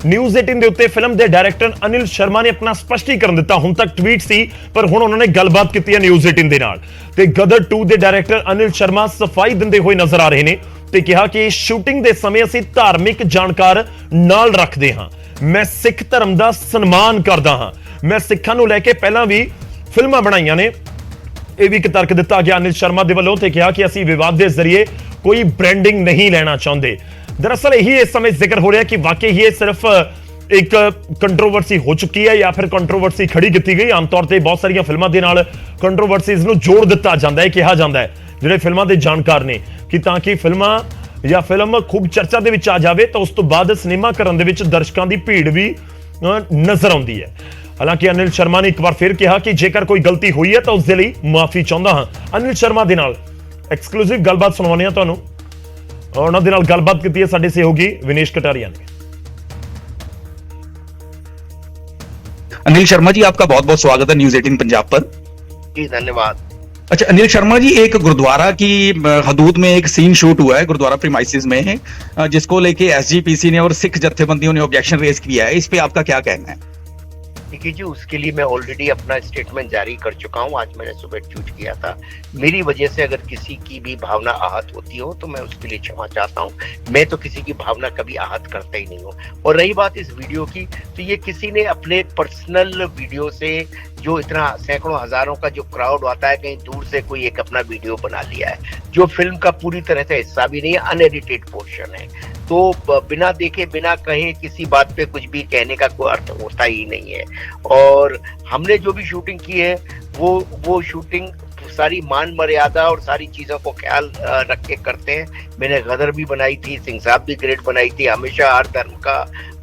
News 18 ਦੇ ਉੱਤੇ film ਦੇ ਡਾਇਰੈਕਟਰ ਅਨਿਲ ਸ਼ਰਮਾ ਨੇ ਆਪਣਾ ਸਪਸ਼ਟੀਕਰਨ ਦਿੱਤਾ। ਹੁਣ ਤੱਕ ਟਵੀਟ ਸੀ, ਪਰ ਹੁਣ ਉਹਨਾਂ ਨੇ ਗੱਲਬਾਤ ਕੀਤੀ ਹੈ ਨਿਊਜ਼ 18 ਦੇ ਨਾਲ। ਤੇ ਗਦਰ 2 ਦੇ ਡਾਇਰੈਕਟਰ ਅਨਿਲ ਸ਼ਰਮਾ ਸਫਾਈ ਦਿੰਦੇ ਹੋਏ ਨਜ਼ਰ ਆ ਰਹੇ ਨੇ ਤੇ ਕਿਹਾ ਕਿ ਸ਼ੂਟਿੰਗ ਦੇ ਸਮੇਂ ਅਸੀਂ ਧਾਰਮਿਕ ਜਾਣਕਾਰ ਨਾਲ ਰੱਖਦੇ ਹਾਂ। ਮੈਂ ਸਿੱਖ ਧਰਮ ਦਾ ਸਨਮਾਨ ਕਰਦਾ ਹਾਂ। ਮੈਂ ਸਿੱਖਾਂ ਨੂੰ ਲੈ ਕੇ ਪਹਿਲਾਂ ਵੀ ਫਿਲਮਾਂ ਬਣਾਈਆਂ ਨੇ। ਇਹ ਵੀ ਇੱਕ ਤਰਕ ਦਿੱਤਾ ਗਿਆ ਅਨਿਲ ਸ਼ਰਮਾ ਦੇ ਵੱਲੋਂ ਤੇ ਕਿਹਾ ਕਿ ਅਸੀਂ ਵਿਵਾਦ ਦੇ ਜ਼ਰੀਏ ਕੋਈ ਬ੍ਰਾਂਡਿੰਗ ਨਹੀਂ ਲੈਣਾ ਚਾਹੁੰਦੇ। दरअसल यही इस समय जिक्र हो रहा है कि वाकई ये सिर्फ एक कंट्रोवर्सी हो चुकी है या फिर कंट्रोवर्सी खड़ी की गई। आमतौर पर बहुत सारिया फिल्मों के नाल कंट्रोवर्सीज नूं जोड़ दिता जाता है, कहा जाता है जिहड़े फिल्मों के जानकार ने कि ताकि फिल्मां या फिल्म खूब चर्चा दे विच आ जाए तो उस तो बाद सिनेमा घरां दे विच दर्शकों की भीड़ भी नजर आउंदी है। हालांकि अनिल शर्मा ने एक बार फिर कहा कि जेकर कोई गलती हुई है तो उसके लिए माफी चाहता हाँ। अनिल शर्मा दे नाल एक्सक्लूसिव गलबात सुणवाउने आ तुहानूं। ਉਹਨਾਂ ਦੇ ਨਾਲ ਗੱਲਬਾਤ ਕੀਤੀ ਹੈ ਸਾਡੇ ਸਹਿਯੋਗੀ विनेश कटारिया ने। अनिल शर्मा जी, आपका बहुत बहुत स्वागत है न्यूज़ 18 पंजाब पर। जी धन्यवाद। अच्छा अनिल शर्मा जी, एक गुरुद्वारा की हदूद में एक सीन शूट हुआ है गुरुद्वारा प्रीमाइसिस में, जिसको लेके एसजीपीसी ने और सिख जत्थेबंदियों ने ऑब्जेक्शन रेज किया है। इस पे आपका क्या कहना है? देखिए जी, उसके लिए मैं ऑलरेडी अपना स्टेटमेंट जारी कर चुका हूं। आज मैंने सुबह ट्वीट किया था। मेरी वजह से अगर किसी की भी भावना आहत होती हो तो मैं उसके लिए क्षमा चाहता हूं। मैं तो किसी की भावना कभी आहत करता ही नहीं हूं। और रही बात इस वीडियो की, तो ये किसी ने अपने पर्सनल वीडियो से, जो इतना सैकड़ों हजारों का जो क्राउड आता है, कहीं दूर से कोई एक अपना वीडियो बना लिया है जो फिल्म का पूरी तरह से हिस्सा भी नहीं है, अनएडिटेड पोर्शन है। तो बिना देखे बिना कहे किसी बात पे कुछ भी कहने का कोई अर्थ होता ही नहीं है। और हमने जो भी शूटिंग की है वो शूटिंग सारी मान मर्यादा और सारी चीजों को ख्याल रख के करते हैं। मैंने गदर भी बनाई थी, सिंह साहब भी ग्रेट बनाई थी। हमेशा हर धर्म का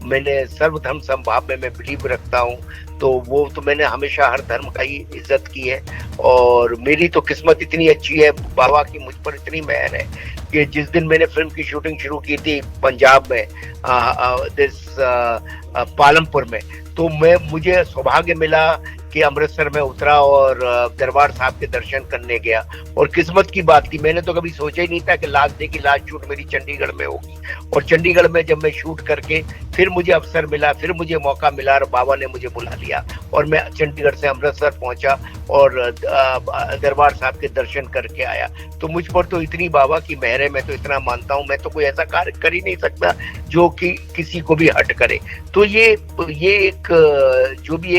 मैंने सर्वधर्म समभाव में मैं बिलीव रखता हूँ, तो वो तो मैंने हमेशा हर धर्म का ही इज्जत की है। और मेरी तो किस्मत इतनी अच्छी है, बाबा की मुझ पर इतनी मेहर है कि जिस दिन मैंने फिल्म की शूटिंग शुरू की थी पंजाब में पालमपुर में, तो मुझे सौभाग्य मिला कि अमृतसर में उतरा और दरबार साहब के दर्शन करने गया। और किस्मत की बात थी, मैंने तो कभी सोचा ही नहीं था कि लास्ट डे की लास्ट शूट मेरी चंडीगढ़ में होगी। और चंडीगढ़ में जब मैं शूट करके फिर मुझे अवसर मिला, फिर मुझे मौका मिला और बाबा ने मुझे बुला लिया और मैं चंडीगढ़ से अमृतसर पहुंचा और दरबार साहब के दर्शन करके आया। तो मुझ पर तो इतनी बाबा की मेहर है, मैं तो इतना मानता हूँ। मैं तो कोई ऐसा कार्य कर ही नहीं सकता जो कि किसी को भी हट करे। तो ये एक जो भी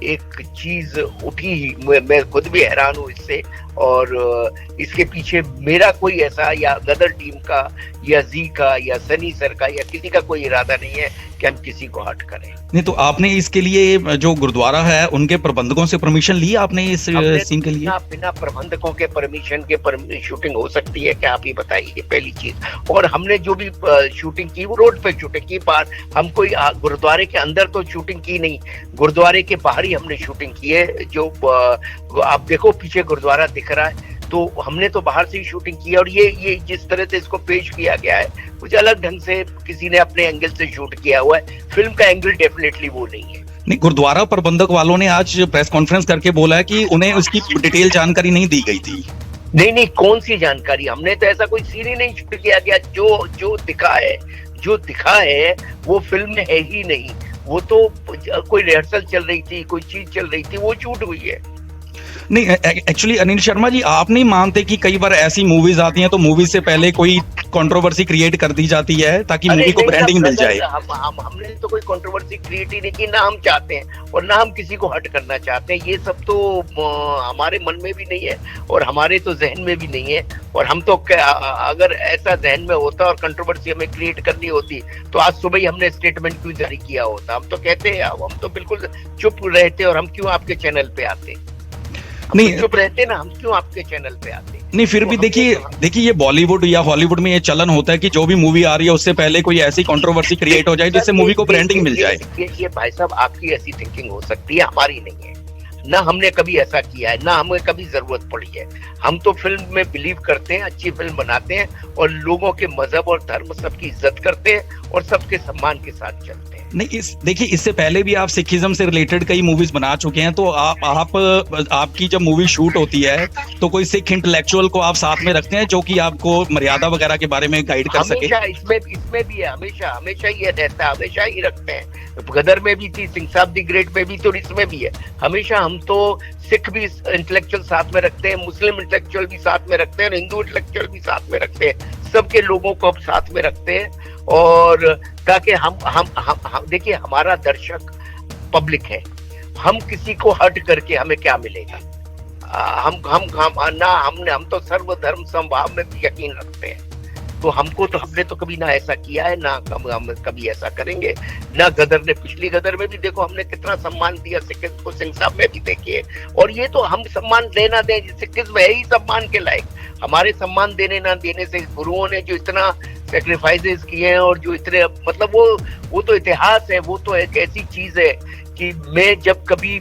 एक चीज उठी ही, मैं खुद भी हैरान हूँ इससे। और इसके पीछे मेरा कोई ऐसा या गदर टीम का या जी का या सनी सर का या किसी का कोई इरादा नहीं है कि हम किसी को हट करें। नहीं, तो आपने इसके लिए जो गुरुद्वारा है उनके प्रबंधकों से परमिशन ली आपने इस सीन के लिए? बिना प्रबंधकों के परमिशन के शूटिंग हो सकती है क्या, आप ही बताइए पहली चीज। और हमने जो भी शूटिंग की वो रोड पे शूटिंग की। बाहर हम कोई गुरुद्वारे के अंदर तो शूटिंग की नहीं, गुरुद्वारे के बाहर ही हमने शूटिंग की है। जो आप देखो पीछे गुरुद्वारा दिख रहा है, तो हमने तो बाहर से ही शूटिंग की है। और ये जिस तरह से इसको पेश किया गया है, कुछ अलग ढंग से किसी ने अपने एंगल से शूट किया हुआ है। फिल्म का एंगल डेफिनेटली वो नहीं है। नहीं, गुरुद्वारा प्रबंधक वालों ने आज प्रेस कॉन्फ्रेंस करके बोला है कि उन्हें उसकी डिटेल जानकारी नहीं दी गई थी। नहीं, कौन सी जानकारी? हमने तो ऐसा कोई सीन ही नहीं शूट किया गया। जो दिखा है वो फिल्म में है ही नहीं। वो तो कोई रिहर्सल चल रही थी, कोई चीज चल रही थी, वो शूट हुई है। नहीं, एक्चुअली अनिल शर्मा जी, आप नहीं मानते कि कई बार ऐसी मूवीज आती हैं तो मूवी से पहले कोई कंट्रोवर्सी क्रिएट कर दी जाती है ताकि मूवी को ब्रांडिंग मिल जाए? हमने तो कोई कंट्रोवर्सी क्रिएट ही नहीं की, ना हम चाहते हैं और ना हम किसी को हट करना चाहते हैं। ये सब तो हमारे मन में भी नहीं है और हमारे तो जहन में भी नहीं है। और हम तो अगर ऐसा जहन में होता और कंट्रोवर्सी हमें क्रिएट करनी होती तो आज सुबह ही हमने स्टेटमेंट क्यों जारी किया होता। हम तो कहते हैं, हम तो बिल्कुल चुप रहते और हम क्यों आपके चैनल पे आते? नहीं, चुप रहते ना, हम क्यों आपके चैनल पे आते? नहीं, फिर भी देखिए ये बॉलीवुड या हॉलीवुड में ये चलन होता है कि जो भी मूवी आ रही है उससे पहले कोई ऐसी कंट्रोवर्सी क्रिएट हो जाए जिससे मूवी को ब्रांडिंग मिल जाए। ये भाई साहब, आपकी ऐसी थिंकिंग हो सकती है, हमारी नहीं है। ना हमने कभी ऐसा किया है, ना हमें कभी जरूरत पड़ी है। हम तो फिल्म में बिलीव करते हैं, अच्छी फिल्म बनाते हैं और लोगों के मजहब और धर्म सबकी इज्जत करते हैं और सबके सम्मान के साथ चलते हैं। नहीं, देखिए, इससे पहले भी आप सिखिज्म से रिलेटेड कई मूवीज बना चुके हैं, तो आपकी जब मूवी शूट होती है तो कोई सिख इंटेलेक्चुअल को आप साथ में रखते हैं जो कि आपको मर्यादा वगैरह के बारे में गाइड कर सके? हमेशा इसमें भी है, हमेशा ये रहता है, हमेशा ही रखते हैं। गदर में भी थी, सिंह साहब दी ग्रेट में भी, तो इसमें भी है। हमेशा हम तो सिख भी इंटेलेक्चुअल साथ में रखते हैं, मुस्लिम इंटेलेक्चुअल भी साथ में रखते हैं, और हिंदू इंटेलेक्चुअल भी साथ में रखते हैं। सबके लोगों को हम साथ में रखते हैं, और ताकि हम देखिए, हमारा दर्शक पब्लिक है। हम किसी को हट करके हमें क्या मिलेगा? हम तो सर्वधर्म समभाव में भी यकीन रखते हैं। तो हमने तो कभी ना ऐसा किया है, ना हम कभी ऐसा करेंगे। ना गदर ने, पिछली गदर में भी देखो हमने कितना सम्मान दिया सिखिज्म को, सिंह साहब में भी देखिए। और ये तो हम सम्मान देना दें, सिखिज्म है ही सम्मान के लायक। हमारे सम्मान देने ना देने से गुरुओं ने जो इतना सेक्रीफाइसेस किए हैं, और जो इतने मतलब वो तो इतिहास है। वो तो एक ऐसी चीज है कि मैं जब कभी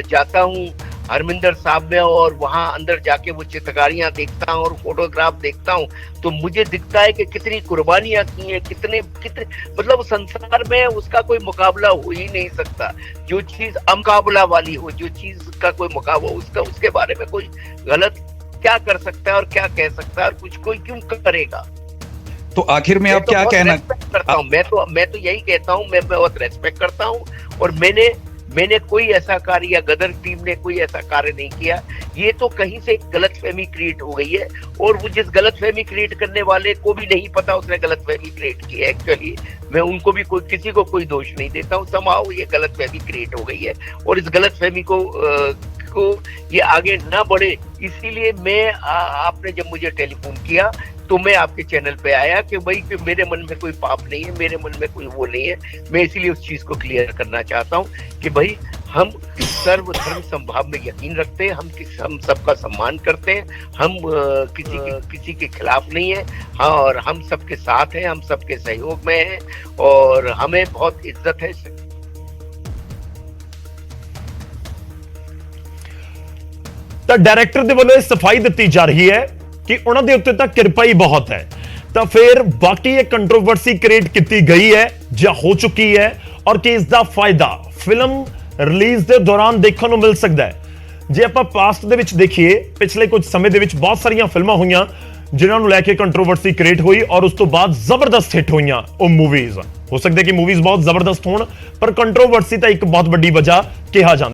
जाता हूँ हरमिंदर साहब में, और वहां अंदर जाके वो चित्रकारियां देखता हूँ और फोटोग्राफ देखता हूँ, तो मुझे दिखता है कि कितनी कुर्बानियां की हैं, कितने मतलब संसार में उसका कोई मुकाबला हो ही नहीं सकता। जो चीज अमुकाबला वाली हो, जो चीज का कोई मुकाबला, उसके बारे में कोई गलत क्या कर सकता है और क्या कह सकता है, और कुछ कोई क्यों करेगा? तो आखिर में आप क्या कहना करता हूँ? मैं तो यही कहता हूँ, मैं बहुत रेस्पेक्ट करता हूँ। और मैंने कोई ऐसा कार्य, या गदर टीम ने कोई ऐसा कार्य नहीं किया। ये तो कहीं से गलतफहमी क्रिएट हो गई है, और वो जिस गलतफहमी क्रिएट करने वाले को भी नहीं पता उसने गलतफहमी क्रिएट की है। एक्चुअली मैं उनको भी किसी को कोई दोष नहीं देता हूँ। समाओ ये गलतफहमी क्रिएट हो गई है, और इस गलतफहमी को ये आगे ना बढ़े, इसीलिए मैं आपने जब मुझे टेलीफोन किया तो मैं आपके चैनल पे आया कि भाई कि मेरे मन में कोई पाप नहीं है, मेरे मन में कोई वो नहीं है। मैं इसीलिए उस चीज को क्लियर करना चाहता हूँ कि भाई हम सर्वधर्म समभाव में यकीन रखते हैं, हम सबका सम्मान करते हैं, हम किसी के खिलाफ नहीं है। हाँ, और हम सबके साथ हैं, हम सबके सहयोग में हैं, और हमें बहुत इज्जत है। ਤਾਂ ਡਾਇਰੈਕਟਰ ਦੇ ਵੱਲੋਂ ਇਹ ਸਫਾਈ ਦਿੱਤੀ ਜਾ ਰਹੀ ਹੈ ਕਿ ਉਹਨਾਂ ਦੇ ਉੱਤੇ ਤਾਂ ਕਿਰਪਾ ਹੀ ਬਹੁਤ ਹੈ। ਤਾਂ ਫਿਰ ਬਾਕੀ ਇਹ ਕੰਟਰੋਵਰਸੀ ਕ੍ਰੀਏਟ ਕੀਤੀ ਗਈ ਹੈ ਜਾਂ ਹੋ ਚੁੱਕੀ ਹੈ, ਔਰ ਕਿ ਇਸ ਦਾ ਫਾਇਦਾ ਫਿਲਮ ਰਿਲੀਜ਼ ਦੇ ਦੌਰਾਨ ਦੇਖਣ ਨੂੰ ਮਿਲ ਸਕਦਾ ਹੈ। ਜੇ ਆਪਾਂ ਪਾਸਟ ਦੇ ਵਿੱਚ ਦੇਖੀਏ, ਪਿਛਲੇ ਕੁਝ ਸਮੇਂ ਦੇ ਵਿੱਚ ਬਹੁਤ ਸਾਰੀਆਂ ਫਿਲਮਾਂ ਹੋਈਆਂ ਜਿਨ੍ਹਾਂ ਨੂੰ ਲੈ ਕੇ ਕੰਟਰੋਵਰਸੀ ਕ੍ਰੀਏਟ ਹੋਈ, ਔਰ ਉਸ ਤੋਂ ਬਾਅਦ ਜ਼ਬਰਦਸਤ ਹਿੱਟ ਹੋਈਆਂ ਉਹ ਮੂਵੀਜ਼। ਹੋ ਸਕਦਾ ਕਿ ਮੂਵੀਜ਼ ਬਹੁਤ ਜ਼ਬਰਦਸਤ ਹੋਣ, ਪਰ ਕੰਟਰੋਵਰਸੀ ਤਾਂ ਇੱਕ ਬਹੁਤ ਵੱਡੀ ਵਜ੍ਹਾ ਕਿਹਾ ਜਾਂਦਾ।